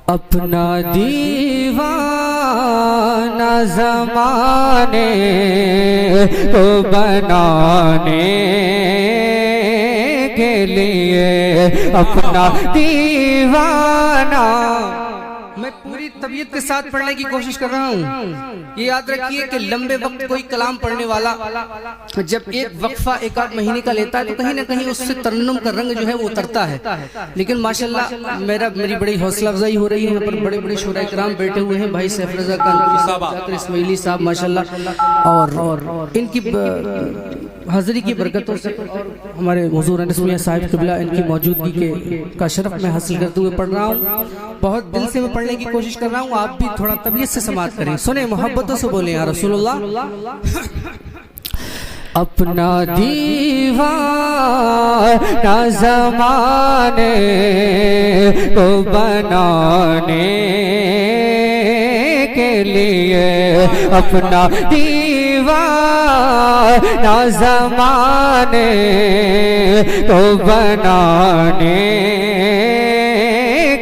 अपना दीवाना ज़माने को बनाने के लिए अपना दीवाना। मैं पूरी तबीयत के साथ पढ़ने की कोशिश कर रहा हूँ। ये याद रखिए कि लंबे वक्त कोई कलाम पढ़ने वाला जब एक वक्फा एक आध महीने का लेता है तो कहीं ना कहीं उससे तरन्नुम का रंग जो है वो उतरता है। लेकिन माशाल्लाह मेरी बड़ी हौसला अफजाई हो रही है। यहाँ पर बड़े बड़े शोरा इकराम बैठे हुए हैं, भाई सैफ रज़ा खान इस्माइली साहब माशाल्लाह, और इनकी हाजिरी की बरकतों से और हमारे हुजूर अनस मियां साहिब क़िबला इनकी मौजूदगी का शरफ मैं हासिल करते हुए पढ़ रहा हूँ। बहुत दिल से मैं पढ़ने की कोशिश कर रहा हूँ, आप भी थोड़ा तबीयत से समाअत करें, सुने मोहब्बतों से बोले या रसूलुल्लाह। अपना दीवाना ज़माने को बनाने के लिए अपना दीवाना ज़माने को बनाने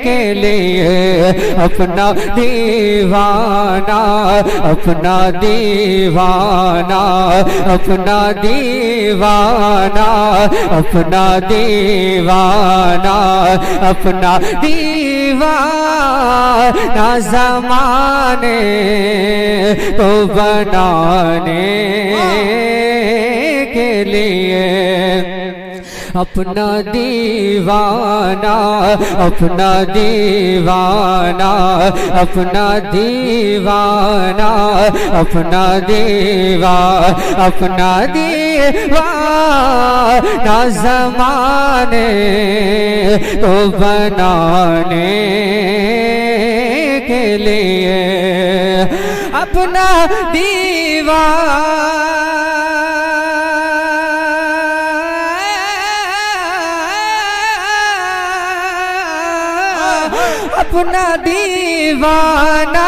के लिए अपना दीवाना अपना दीवाना अपना दीवाना अपना दीवाना अपना दीवाना ज़माने को बनाने के लिए अपना दीवाना अपना दीवाना अपना दीवाना अपना दीवाना ज़माने को बनाने के लिए अपना अपना दीवाना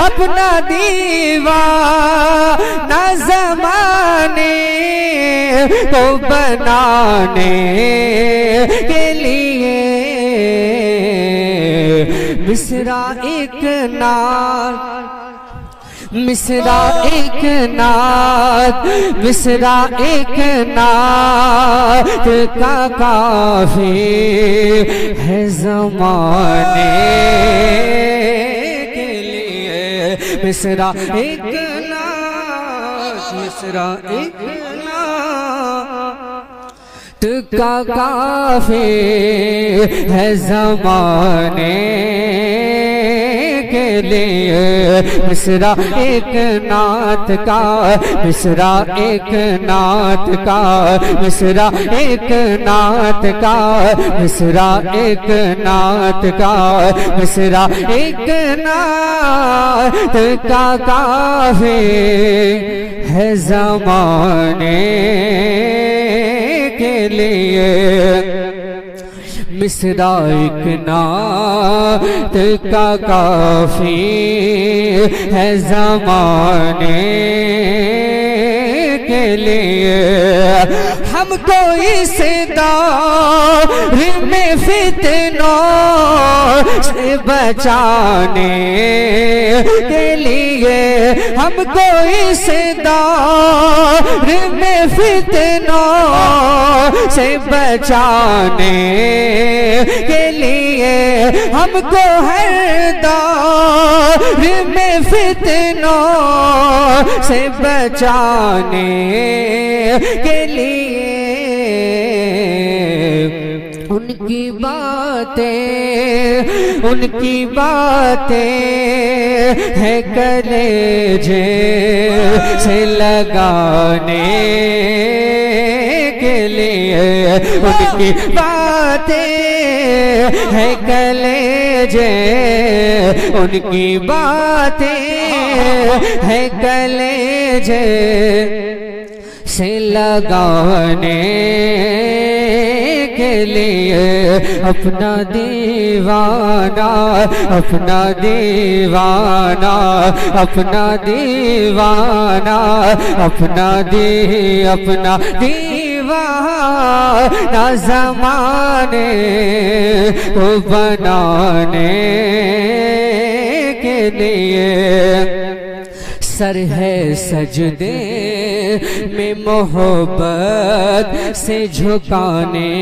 अपना दीवाना ज़माने को बनाने के लिए मिसरा एक नात मिसरा एक नात मिसरा एक नात का काफी है ज़माने के लिए। मिसरा एक नात मिसरा एक नात का काफी है ज़माने के लिए। मिसरा एक नात का मिसरा एक नात का मिसरा एक नात का मिसरा एक नात का मिसरा एक नात का काफी है ज़माने के लिए। मिसरा एक नात का काफी है ज़माने के लिए। हमको इस दौर में फितनों से बचाने के लिए हमको इस दौर में फितनों से बचाने के लिए हमको हर दौर में फितनों से बचाने के लिए उनकी बातें है कलेजे से लगाने के लिए। उनकी बातें है कलेजे उनकी बातें है कलेजे से लगाने के लिए अपना दीवाना अपना दीवाना अपना दीवाना अपना दीवाना ज़माने को बनाने लिए, सर है सजदे में मोहब्बत से झुकाने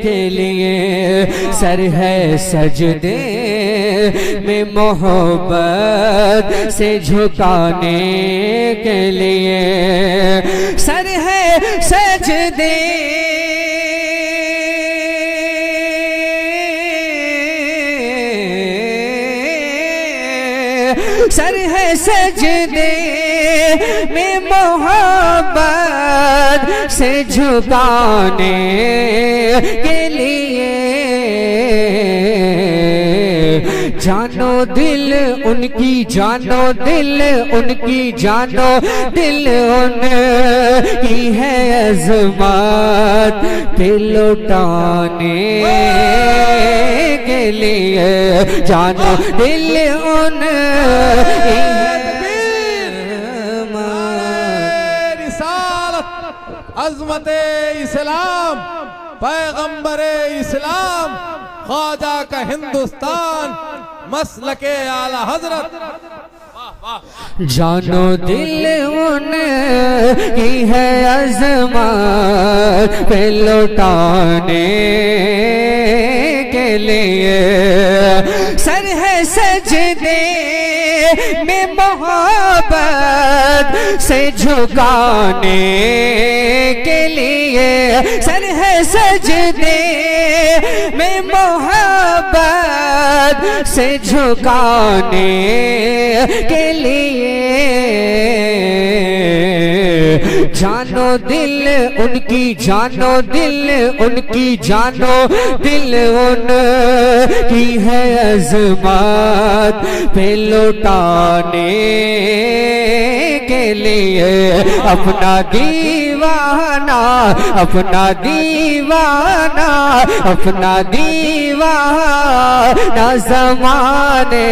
के लिए, सर है सजदे में मोहब्बत से झुकाने के लिए, सर है सजदे सर है सजदे में मोहब्बत से झुकाने के लिए, जानो दिल उनकी, जानो दिल उनकी, जानो दिल उनकी है अज़मत पे लौटाने के लिए, जानो दिल उनकी अज़मते इस्लाम, पैगंबरे इस्लाम, ख्वाजा का हिंदुस्तान, मसलके आला हजरत। जानो दिल उनकी है अज़मत पे लौटाने के लिए, सर है सजदे में मोहब्बत से झुकाने के लिए, सर है सजदे में मोहब्बत से झुकाने के लिए, जानो दिल उनकी, जानो दिल उनकी, जानो दिल उनकी है अज़मत पे लौटाने के लिए, अपना दीवाना, अपना दीवाना, अपना दीवाना ज़माने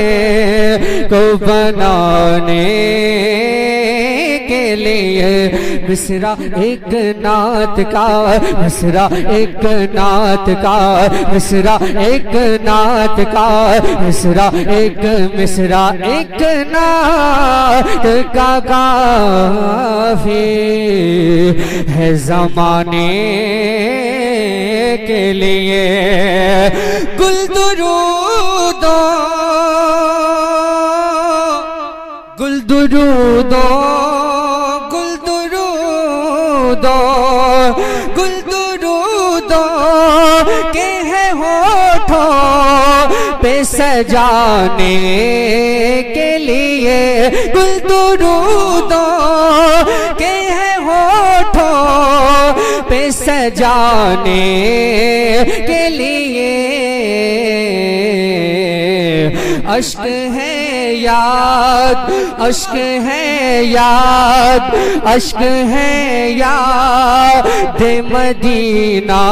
को बनाने के लिए, मिसरा एक नात का, मिसरा एक नात का, मिसरा एक नात का, मिसरा एक, मिसरा एक नात का काफी है ज़माने के लिए। गुल दुरूदो, गुल दुरूदो, गुल दुरूदो, गुल दुरूदो के है होठों पे सजाने के लिए, गुल दुरूदो के है होठों पे सजाने के लिए, अश्क है याद, अश्क है याद, अश्क है याद मदीना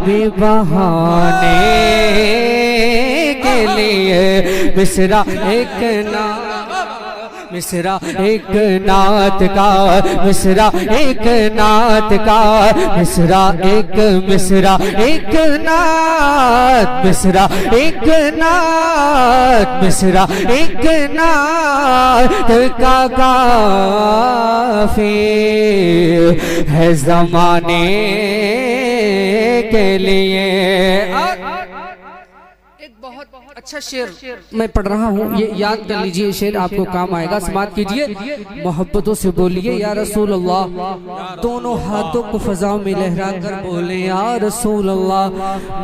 भी बहाने के लिए, मिसरा एक ना, मिसरा एक नात का, मिसरा एक नात का, मिसरा एक, मिसरा एक नात, मिसरा एक नात, मिसरा एक नात का काफी है ज़माने के लिए। अच्छा शेर मैं पढ़ रहा हूँ, ये याद कर लीजिए, शेर आपको काम आएगा। समात कीजिए, मोहब्बतों से बोलिए या रसूल अल्लाह, दोनों हाथों को फजाओं में लहरा कर बोले या रसूल अल्लाह।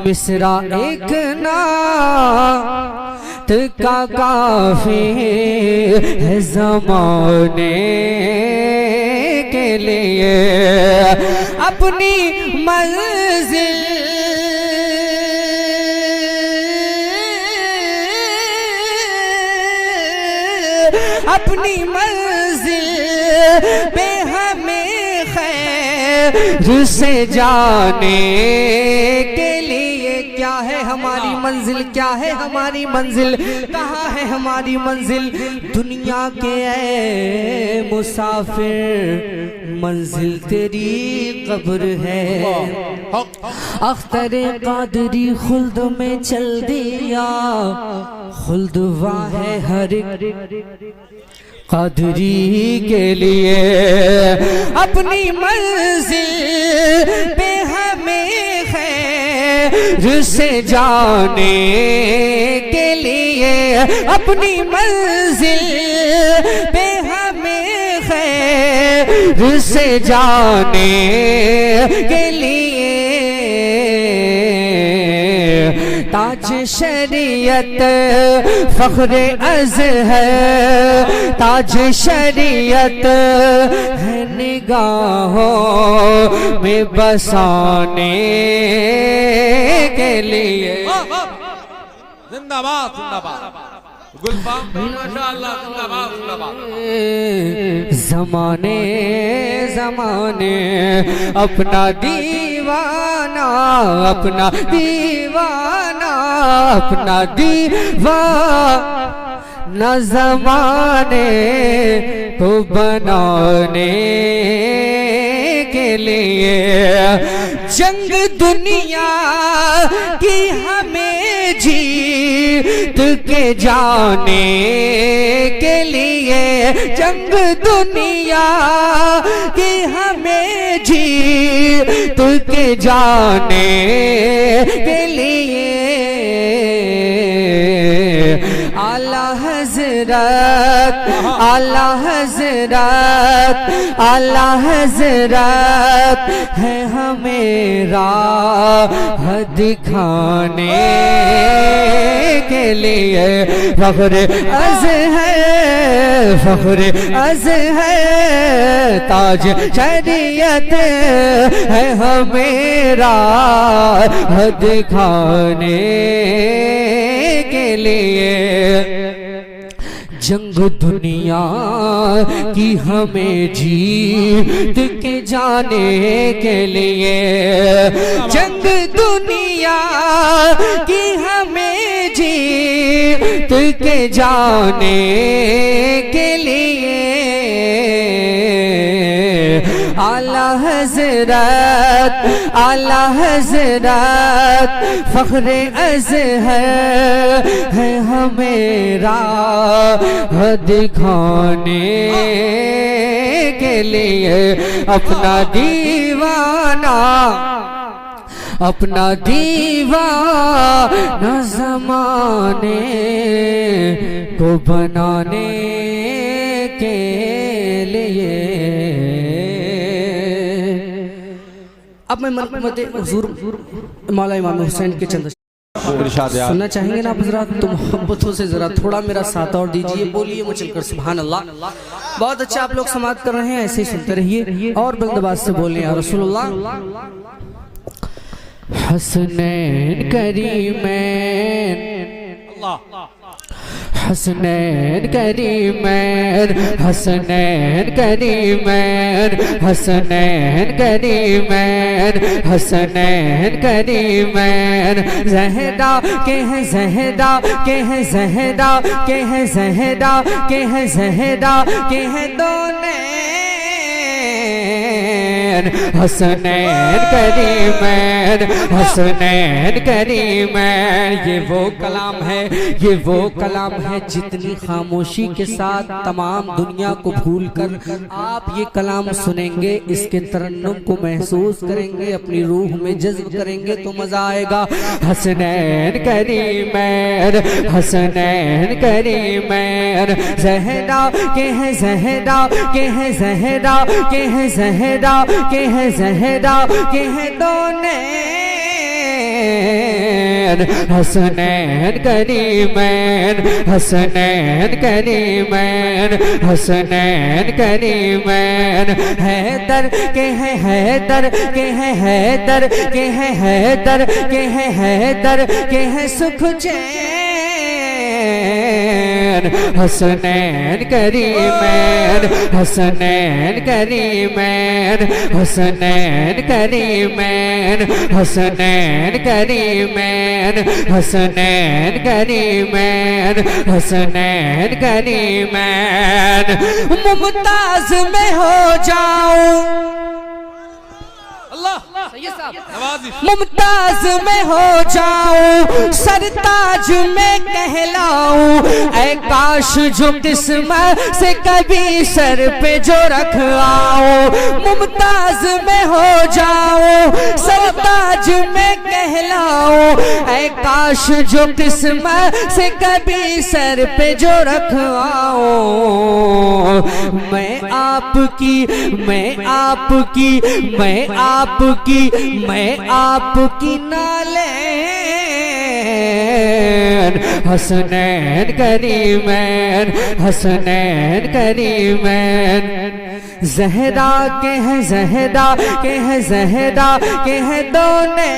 मिसरा एक नात का काफी है ज़माने के लिए, अपनी मंजिल अपनी मंजिल पे हमें खैर से जाने के लिए, क्या है हमारी मंजिल, क्या है हमारी मंजिल, कहाँ है हमारी मंजिल, दुनिया के ऐ मुसाफिर मंजिल तेरी कब्र है। अख्तर कादरी खुल्द में चल दिया, खुल्दवा है हर क़ादरी के लिए, अपनी मंजिल पे हमें खैर से जाने के लिए, अपनी मंजिल पे हमें खैर से जाने के लिए ताज शरीयत फख्र अज़हर, ताज शरीयत है निगाहों में बसाने के लिए। जिंदाबाद जिंदाबाद गुलफाम माशाअल्लाह, जिंदाबाद जिंदाबाद। ज़माने ज़माने अपना दीवाना, अपना दीवाना, अपना दीवाना ज़माने को बनाने के लिए जंग दुनिया की हमें जीत के जाने के लिए, जंग दुनिया की हमें जीत के जाने के लिए आला हज़रत, आला हज़रत, आला हज़रत है हमें राह दिखाने के लिए। फख्र अज़हर, फख्र अज़हर ताज शरीयत है हमें राह दिखाने के लिए जंग दुनिया की हमें जीत के जाने के लिए, जंग दुनिया की हमें जीत के जाने के लिए आला हज़रत, आला हज़रत फख्र अज़हर है हमें राह दिखाने के लिए। अपना दीवाना, अपना दीवाना ज़माने को बनाने के लिए। अब मैं मनमते हुजूर मौला इमाम हुसैन के चंद सुनना चाहेंगे ना आप हज़रात, तो मोहब्बतों से जरा थोड़ा मेरा साथ और दीजिए। बोलिए मुचलकर सुभान अल्लाह। बहुत अच्छा आप लोग समाअत कर रहे हैं, ऐसे ही सुनते रहिए और बुलंद से बोलें या रसूलुल्लाह। हसनैन करीमैन, हसनैन करीमैन, हसनैन करीमैन, हसनैन करीमैन, हसनैन करीमैन, ज़हरा के हैं, ज़हरा के हैं, ज़हरा के हैं, ज़हरा के हैं, ज़हरा के हैं दोनों हसनैन करीमैन, हसनैन करीमैन। ये वो कलाम है, ये वो कलाम है जितनी खामोशी के साथ तमाम दुनिया को भूलकर आप ये कलाम सुनेंगे, इसके तरन्नुम को महसूस करेंगे, अपनी रूह में जज्ब करेंगे तो मजा आएगा। हसनैन करीमैन, हसनैन करीमैन, ज़हरा के हैं, ज़हरा के हैं, ज़हरा के हैं, ज़हरा के हैं, ज़हरा के हैं दोनों हसनैन करीमैन, हसनैन करीमैन, हसनैन करीमैन। हैदर के हैं, हैदर के हैं, हैदर के हैं, हैदर के हैं, हैदर के हैं सुख चैन। हसनैन करीमैन, हसनैन करीमैन, हसनैन करीमैन, हसनैन करीमैन, हसनैन करीमैन, हसनैन करीमैन। मुमताज में हो जाऊं, अल्लाह नवाजिश मुमताज में हो जाऊं, सरताज में कहलाऊं, ऐ काश जो किस्मत से कभी सर पे जो रख आऊं। मुमताज में हो जाऊं, सरताज में कहलाऊं, ऐ काश जो किस्मत से कभी सर पे जो रख आऊं। मैं आपकी, मैं आपकी, मैं आपकी, मैं आपकी नालें हसनैन करीमैन, हसनैन करीमैन। ज़हरा के हैं, ज़हरा के हैं, ज़हरा के हैं दोने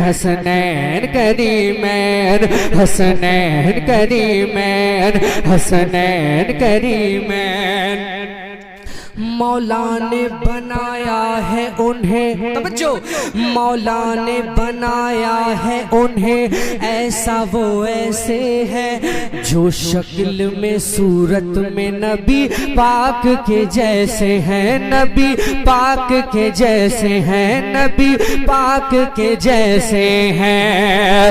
हसनैन करीमैन, हसनैन करीमैन, हसनैन करीमैन। मौला ने बनाया है उन्हें, तवज्जो, मौला ने बनाया है उन्हें ऐसा वो ऐसे है जो शक्ल में सूरत में नबी पाक के जैसे हैं, नबी पाक के जैसे हैं, नबी पाक के जैसे हैं।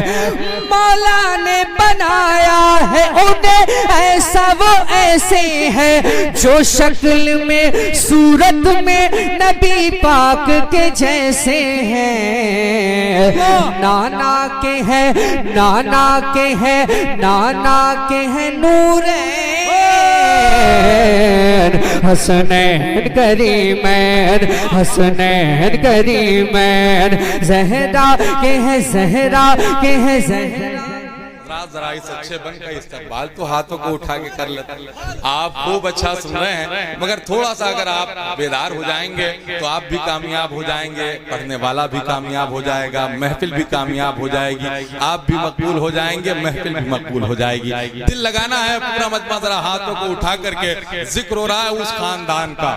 मौला ने बनाया है उन्हें ऐसा वो ऐसे है जो शक्ल में सूरत में नबी पाक के जैसे हैं। नाना के हैं, नाना के हैं, नाना के हैं नूरैन हसनैन करीमैन, हसनैन करीमैन। ज़हरा के हैं, ज़हरा के हैं, ज़हरा। जरा इस अच्छे बन का इस्तेमाल तो हाथों को उठा के कर लेते हैं। आप खूब अच्छा सुन रहे हैं, मगर थोड़ा सा अगर आप बेदार हो जाएंगे तो आप भी कामयाब हो जाएंगे, पढ़ने वाला भी कामयाब हो जाएगा, महफिल भी कामयाब हो जाएगी, आप भी मकबूल हो जाएंगे, महफिल भी मकबूल हो जाएगी। दिल लगाना है पूरा मजमा, जरा हाथों को उठा करके जिक्र हो रहा है उस खानदान का,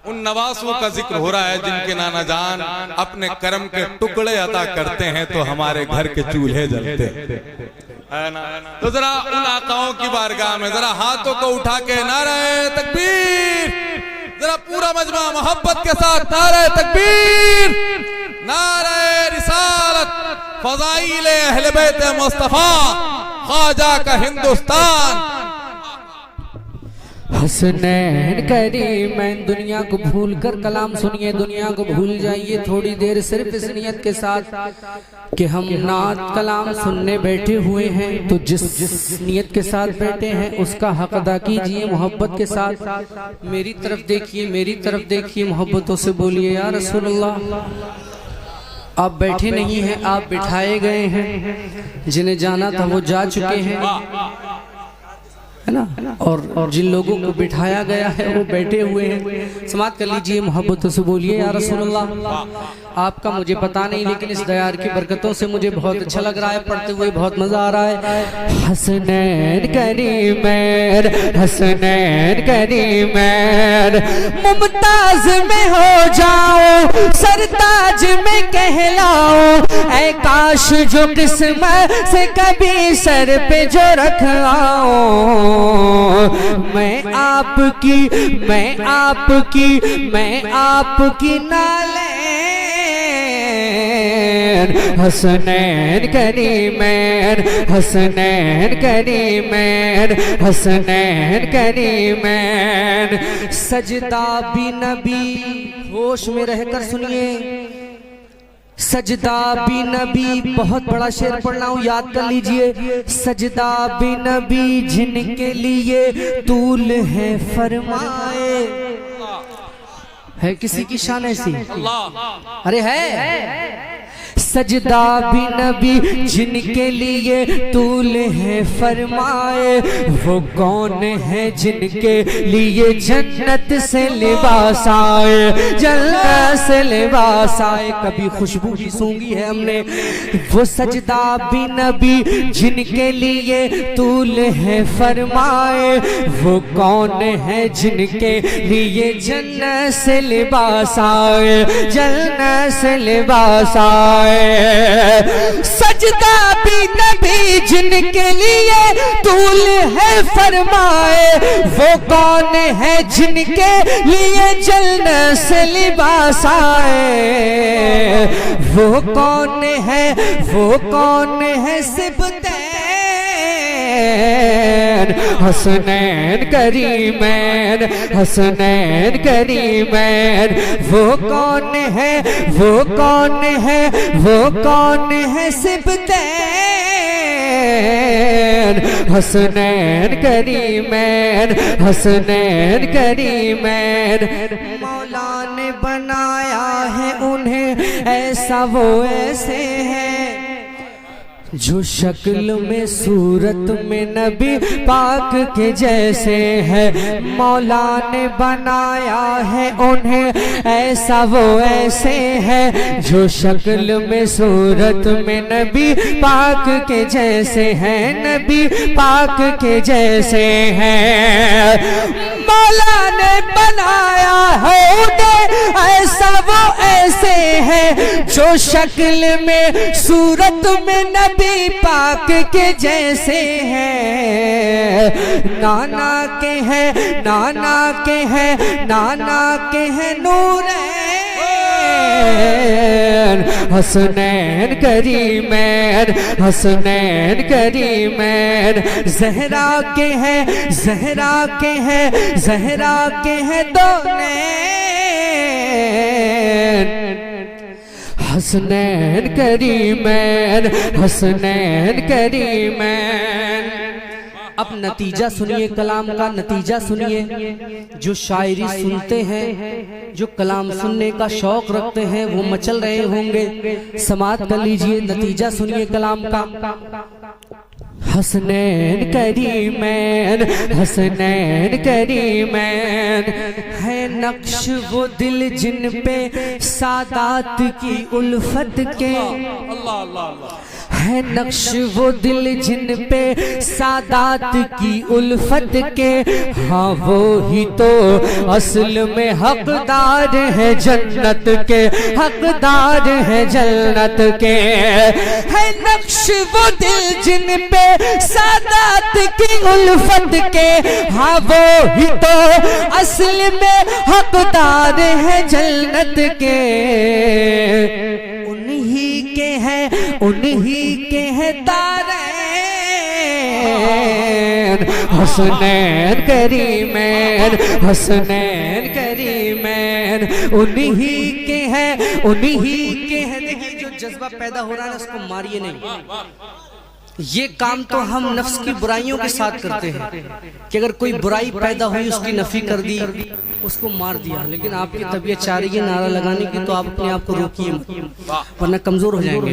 उन नवासों का जिक्र हो रहा है जिनके नाना जान अपने कर्म के टुकड़े अता करते हैं तो हमारे घर के चूल्हे जलते है ना। तो जरा उन आकाओं की बारगाह में जरा हाथों को उठा के नारे तकबीर, जरा पूरा मजमा मोहब्बत के साथ नारे तकबीर, नारे रिसालत, फज़ाइल अहले बैत मुस्तफा, ख्वाजा का हिंदुस्तान। हसनैन करीमैन। दुनिया को भूल कर कलाम सुनिए, दुनिया को भूल जाइए थोड़ी देर, सिर्फ इस नियत के साथ कि हम नात कलाम सुनने बैठे हुए हैं, तो जिस नियत के साथ बैठे हैं उसका हक अदा कीजिए मोहब्बत के साथ। मेरी तरफ देखिए, मेरी तरफ देखिए, मोहब्बतों से बोलिए या रसूलुल्लाह। आप बैठे नहीं हैं, आप बिठाए गए हैं, जिन्हें जाना था वो जा चुके हैं, है ना। और जिन लोगों को बिठाया गया है वो बैठे हुए हैं। समात कर लीजिए, मोहब्बतों से बोलिए या रसूलुल्लाह। आपका मुझे पता नहीं, लेकिन इस दयार की बरकतों से मुझे बहुत अच्छा लग रहा है, पढ़ते हुए बहुत मजा आ रहा है। हसनैन करीमैन, हसनैन करीमैन। मुमताज में हो जाऊं, सरताज में कहलाऊं, ऐ काश जो किस्मत से कभी सर पे जो रख आऊं। मैं आपकी, मैं आपकी, मैं आपकी नालें हसनैन करीमैन, हसनैन करीमैन, हसनैन करीमैन। सजदा भी नबी, होश में रहकर सुनिए, सजदा भी नबी, बहुत बड़ा शेर पढ़ रहा हूं, याद कर लीजिए। सजदा भी नबी जिनके लिए तूल है फरमाए। है किसी की शान ऐसी? अरे है। सजदा भी नबी जिनके लिए तूल है फरमाए, वो कौन है जिनके लिए जन्नत से लिबास आए, जन्नत से लिबास आए। कभी खुशबू भी सूंघी है हमने। वो सजदा भी नबी जिनके लिए तूल है फरमाए, वो कौन है जिनके लिए जन्नत से लिबास आए, जन्नत से लिबास आए। सजदा भी नबी जिनके लिए तूल है फरमाए, वो कौन है जिनके लिए जन्नत से लिबास आए, वो कौन है, वो कौन है सिबतैन हसनैन करीमैन, हसनैन करीमैन, वो कौन है, वो कौन है, वो कौन है सिबतैन हसनैन करीमैन, हसनैन करीमैन। मौला ने बनाया है उन्हें ऐसा वो ऐसे है, जो शक्ल में सूरत में नबी पाक के जैसे है। मौला ने बनाया है उन्हें ऐसा वो ऐसे है, जो शक्ल में सूरत में नबी पाक के जैसे है, नबी पाक के जैसे हैं। मौला ने बनाया है उन्हें ऐसा वो ऐसे है, जो शक्ल में सूरत में नबी पाक के जैसे हैं। नाना के हैं, नाना के हैं, नाना के हैं नूरैन हसनैन करीमैन, हसनैन करीमैन। ज़हरा के हैं, ज़हरा के हैं, ज़हरा के हैं दो नैन हसनैन करीमैन, हसनैन करीमैन। अब नतीजा सुनिए कलाम का, नतीजा सुनिए। जो शायरी सुनते हैं, जो कलाम सुनने का शौक रखते हैं, वो मचल रहे होंगे। समात कर लीजिए, नतीजा सुनिए कलाम का। हसनैन करीमैन, हसनैन करीमैन। है नक्श वो दिल जिन पे सादात की उल्फत के, है नक्श वो दिल जिन पे सादात की उल्फत के, हाँ वो ही तो असल में हकदार है जन्नत के, हकदार है जन्नत के। है नक्श वो दिल जिन पे सादात की उल्फत के, हाँ वो ही तो असल में हकदार है जन्नत के। उन्हीं के हैं, उन्हीं के हैं तारैन हसनैन करीमैन, हसनैन करीमैन। उन्हीं के हैं, उन्हीं के हैं। देखिए जो जज्बा पैदा हो रहा है उसको मारिए नहीं। ये काम तो हम नफ्स की बुराइयों के साथ करते हैं कि अगर कोई बुराई पैदा हुई उसकी नफी कर दी, उसको मार दिया। लेकिन आपकी तबीयत चाह रही है नारा लगाने की, तो आप अपने आप को रोकिए, वरना कमजोर हो जाएंगे।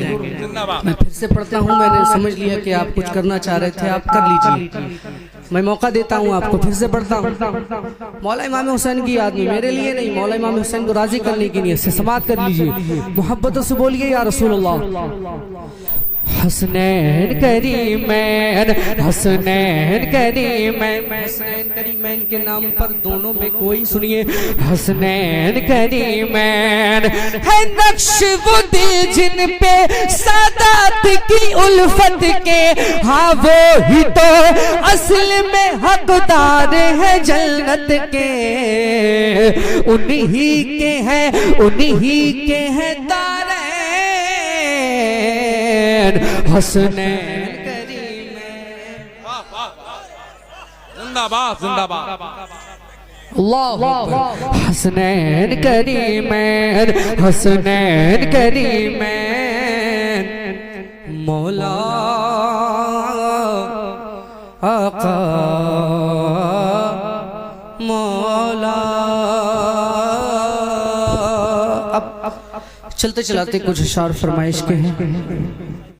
मैं फिर से पढ़ता हूँ, मैंने समझ लिया कि आप कुछ करना चाह रहे थे, आप कर लीजिए। मैं मौका देता हूँ आपको, फिर से पढ़ता हूँ। मौला इमाम हुसैन की याद में, मेरे लिए नहीं, मौला इमाम हुसैन को राजी करने की नीयत से समात कर लीजिए। मोहब्बतों से बोलिए या रसूलुल्लाह। हसनैन करीमैन, हसनैन करीमैन। हसनैन करीमैन के नाम पर दोनों में कोई सुनिए। हसनैन करीमैन। है नक्श वो दिल जिन पे सादात की उल्फत के, हाँ वो ही तो असल में हकदार है जन्नत के। उन्हीं के हैं, उन्हीं के हैं तारैन हसनैन करीमैन। जिंदाबाद, जिंदाबाद। अल्लाह हसनैन करीमैन, हसनैन करीमैन। मौला आका मौला। अब चलते चलाते कुछ अशार फरमाइश के हैं।